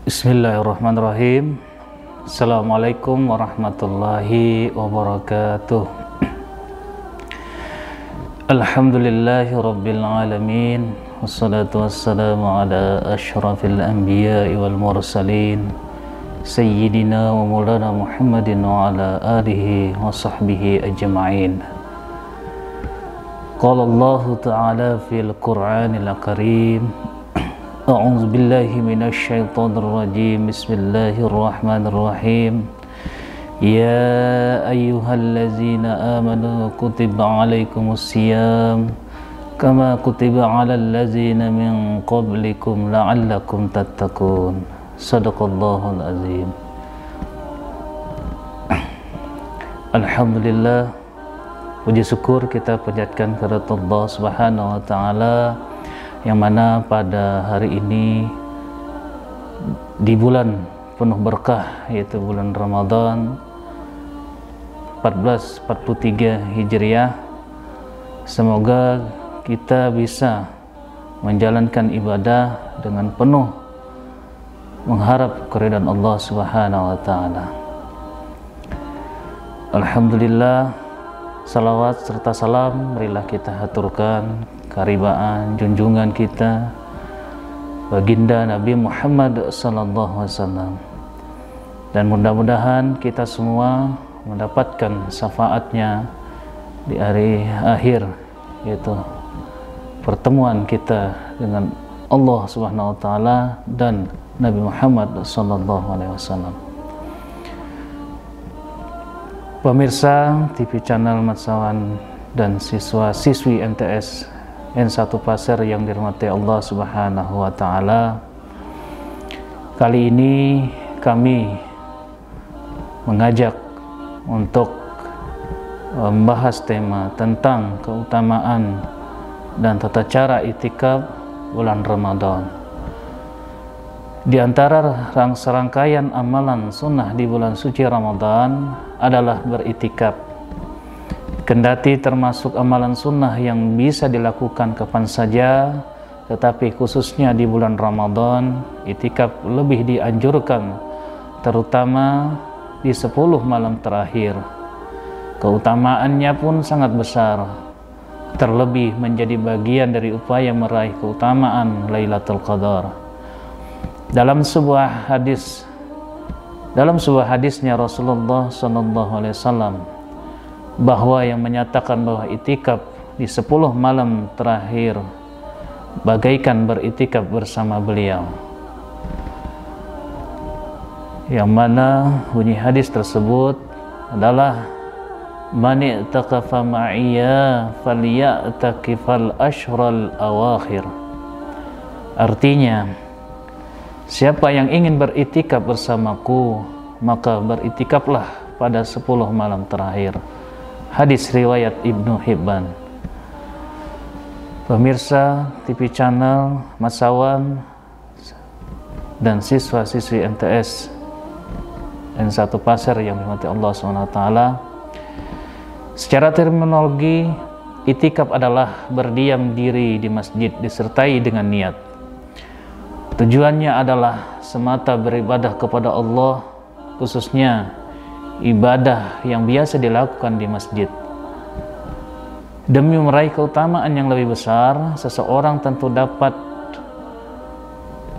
Bismillahirrahmanirrahim. Assalamualaikum warahmatullahi wabarakatuh. Alhamdulillahi rabbil alamin. Wassalatu wassalamu ala ashrafil anbiya'i wal mursalin Sayyidina wa maulana Muhammadin wa ala alihi wa sahbihi ajma'in. Qala Allah ta'ala fil Qur'anil Karim, A'udzu billahi minasy syaithanir rajim. Bismillahirrahmanirrahim. Ya ayyuhallazina amanu kutiba alaikumus syiyam kama kutiba alal ladzina min qablikum la'allakum tattaqun. Shadaqallahul azim. Alhamdulillah, puji syukur kita panjatkan kehadirat Allah Subhanahu wa taala, yang mana pada hari ini di bulan penuh berkah, yaitu bulan Ramadan 1443 Hijriah, semoga kita bisa menjalankan ibadah dengan penuh mengharap keridhaan Allah Subhanahu wa taala. Alhamdulillah, salawat serta salam marilah kita haturkan karibaan junjungan kita baginda Nabi Muhammad sallallahu alaihi wasallam, dan mudah-mudahan kita semua mendapatkan syafaatnya di hari akhir, yaitu pertemuan kita dengan Allah Subhanahu wa taala dan Nabi Muhammad sallallahu alaihi wasallam. Pemirsa TV channel Matsawan dan siswa-siswi MTS N1 Pasir yang dirahmati Allah Subhanahu wa taala, kali ini kami mengajak untuk membahas tema tentang keutamaan dan tata cara itikaf bulan Ramadan. Di antara serangkaian amalan sunnah di bulan suci Ramadan adalah beritikaf. Kendati termasuk amalan sunnah yang bisa dilakukan kapan saja, tetapi khususnya di bulan Ramadan, itikaf lebih dianjurkan, terutama di 10 malam terakhir. Keutamaannya pun sangat besar, terlebih menjadi bagian dari upaya meraih keutamaan Lailatul Qadar. Dalam sebuah hadisnya Rasulullah SAW, bahwa yang menyatakan bahwa itikaf di 10 malam terakhir bagaikan beritikaf bersama beliau, yang mana bunyi hadis tersebut adalah man i'takafa ma'iyya falya'takifal ashral awakhir. Artinya, siapa yang ingin beritikaf bersamaku, maka beritikaflah pada 10 malam terakhir. Hadis riwayat Ibnu Hibban. Pemirsa TV channel Matsawan dan siswa-siswi MTS N1 Pasir yang dirahmati Allah SWT, secara terminologi itikaf adalah berdiam diri di masjid disertai dengan niat. Tujuannya adalah semata beribadah kepada Allah, khususnya ibadah yang biasa dilakukan di masjid. Demi meraih keutamaan yang lebih besar, seseorang tentu dapat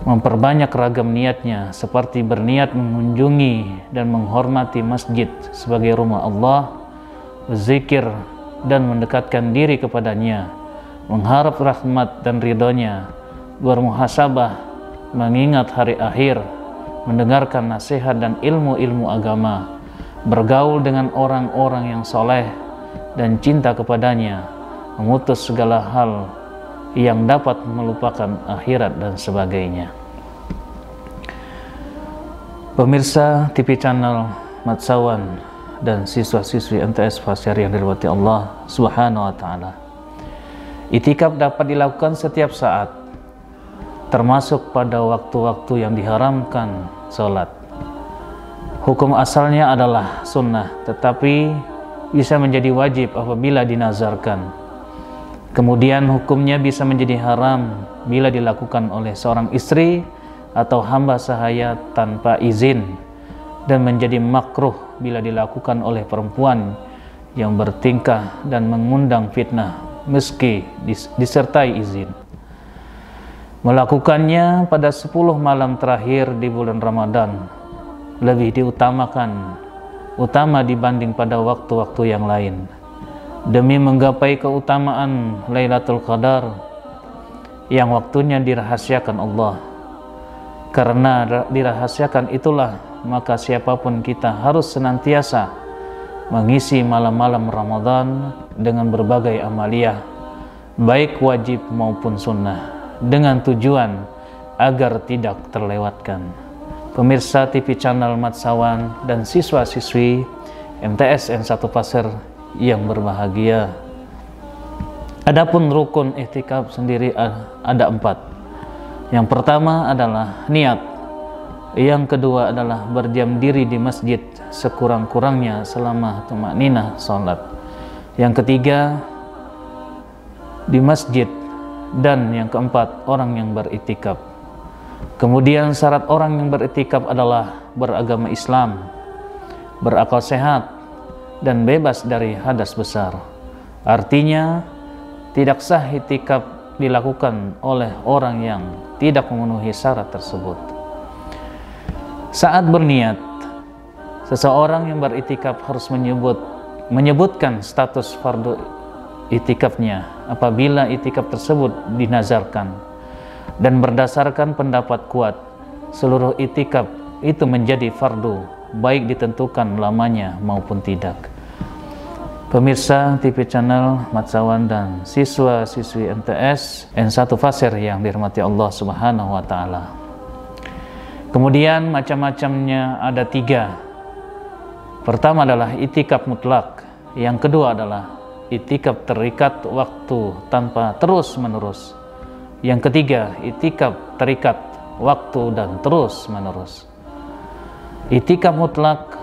memperbanyak ragam niatnya, seperti berniat mengunjungi dan menghormati masjid sebagai rumah Allah, berzikir dan mendekatkan diri kepadanya, mengharap rahmat dan ridhonya, bermuhasabah, mengingat hari akhir, mendengarkan nasihat dan ilmu-ilmu agama, bergaul dengan orang-orang yang soleh dan cinta kepadanya, memutus segala hal yang dapat melupakan akhirat dan sebagainya. Pemirsa TV channel Matsawan dan siswa-siswi MTS Pasir yang dirahmati Allah Subhanahu wa taala, itikaf dapat dilakukan setiap saat, termasuk pada waktu-waktu yang diharamkan sholat. Hukum asalnya adalah sunnah, tetapi bisa menjadi wajib apabila dinazarkan. Kemudian hukumnya bisa menjadi haram bila dilakukan oleh seorang istri atau hamba sahaya tanpa izin, dan menjadi makruh bila dilakukan oleh perempuan yang bertingkah dan mengundang fitnah meski disertai izin. Melakukannya pada 10 malam terakhir di bulan Ramadan lebih utama dibanding pada waktu-waktu yang lain, demi menggapai keutamaan Lailatul Qadar yang waktunya dirahasiakan Allah. Karena dirahasiakan itulah maka siapapun kita harus senantiasa mengisi malam-malam Ramadan dengan berbagai amaliyah, baik wajib maupun sunnah, dengan tujuan agar tidak terlewatkan. Pemirsa TV channel Matsawan dan siswa-siswi MTS N1 Pasir yang berbahagia, adapun rukun i'tikaf sendiri ada 4. Yang pertama adalah niat, yang kedua adalah berdiam diri di masjid sekurang-kurangnya selama tumakninah salat, yang ketiga di masjid, dan yang keempat orang yang beriktikaf. Kemudian syarat orang yang beriktikaf adalah beragama Islam, berakal sehat, dan bebas dari hadas besar. Artinya tidak sah iktikaf dilakukan oleh orang yang tidak memenuhi syarat tersebut. Saat berniat, seseorang yang beriktikaf harus menyebutkan status fardu iktikafnya apabila iktikaf tersebut dinazarkan, dan berdasarkan pendapat kuat seluruh iktikaf itu menjadi fardu, baik ditentukan lamanya maupun tidak. Pemirsa TV channel Matsawan dan siswa-siswi MTS N1 Pasir yang dirahmati Allah Subhanahu wa taala. Kemudian macam-macamnya ada 3. Pertama adalah iktikaf mutlak, yang kedua adalah iktikaf terikat waktu tanpa terus-menerus, yang ketiga iktikaf terikat waktu dan terus-menerus. Iktikaf mutlak,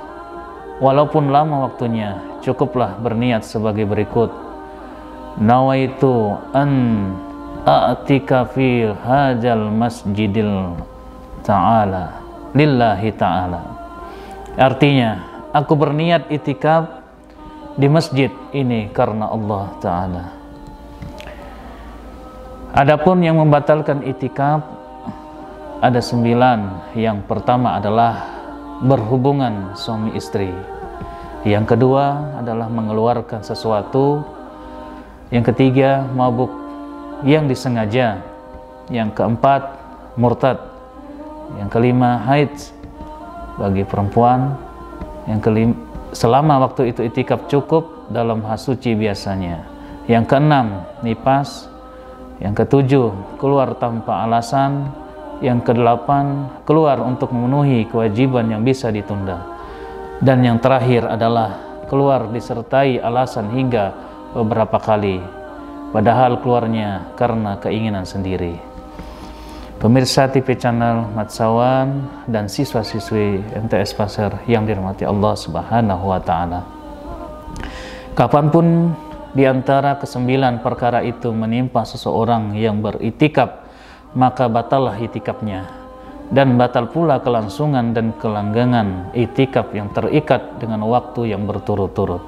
walaupun lama waktunya, cukuplah berniat sebagai berikut: nawaitu an a'tikafi hadzal masjidil ta'ala lillahi ta'ala. Artinya, aku berniat iktikaf di masjid ini karena Allah Ta'ala. Adapun yang membatalkan iktikaf ada 9. Yang pertama adalah berhubungan suami istri, yang kedua adalah mengeluarkan sesuatu, yang ketiga mabuk yang disengaja, yang keempat murtad, yang kelima haid bagi perempuan, yang kelima selama waktu itu iktikaf cukup dalam hasuci biasanya, yang keenam nifas, yang ketujuh keluar tanpa alasan, yang kedelapan keluar untuk memenuhi kewajiban yang bisa ditunda, dan yang terakhir adalah keluar disertai alasan hingga beberapa kali, padahal keluarnya karena keinginan sendiri. Pemirsa TV channel Matsawan dan siswa-siswi MTS Pasir yang dirahmati Allah Subhanahu wa taala. Kapanpun di antara ke-9 perkara itu menimpa seseorang yang beriktikaf, maka batallah iktikafnya, dan batal pula kelangsungan dan kelanggengan iktikaf yang terikat dengan waktu yang berturut-turut,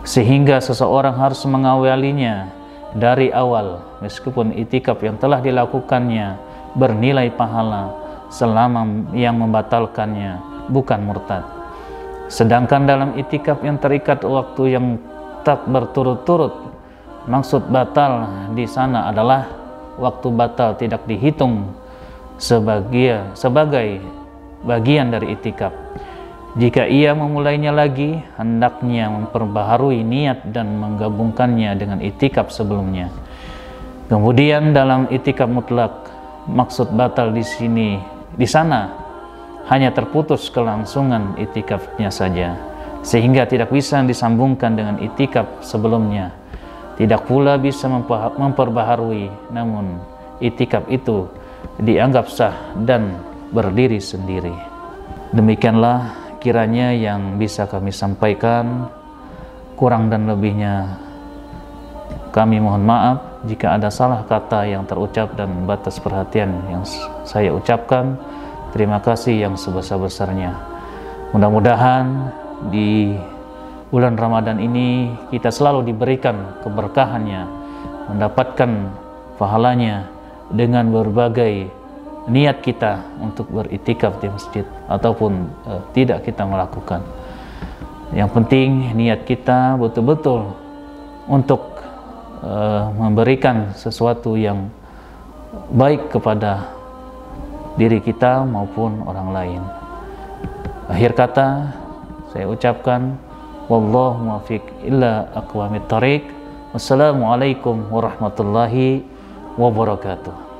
sehingga seseorang harus mengawalinya dari awal, meskipun iktikaf yang telah dilakukannya bernilai pahala selama yang membatalkannya bukan murtad. Sedangkan dalam iktikaf yang terikat waktu yang tak berturut-turut, maksud batal di sana adalah waktu batal tidak dihitung sebagai bagian dari iktikaf. Jika ia memulainya lagi, hendaknya memperbaharui niat dan menggabungkannya dengan iktikaf sebelumnya. Kemudian dalam iktikaf mutlak, maksud batal di sana hanya terputus kelangsungan iktikafnya saja, sehingga tidak bisa disambungkan dengan iktikaf sebelumnya. Tidak pula bisa memperbaharui, namun iktikaf itu dianggap sah dan berdiri sendiri. Demikianlah kiranya yang bisa kami sampaikan. Kurang dan lebihnya kami mohon maaf jika ada salah kata yang terucap dan batas perhatian yang saya ucapkan terima kasih yang sebesar-besarnya. Mudah-mudahan di bulan Ramadan ini kita selalu diberikan keberkahannya, mendapatkan pahalanya dengan berbagai niat kita untuk beriktikaf di masjid ataupun tidak kita melakukan. Yang penting niat kita betul-betul untuk memberikan sesuatu yang baik kepada diri kita maupun orang lain. Akhir kata saya ucapkan wallahu muwaffiq illa aqwamit thariq. Wassalamualaikum warahmatullahi wabarakatuh.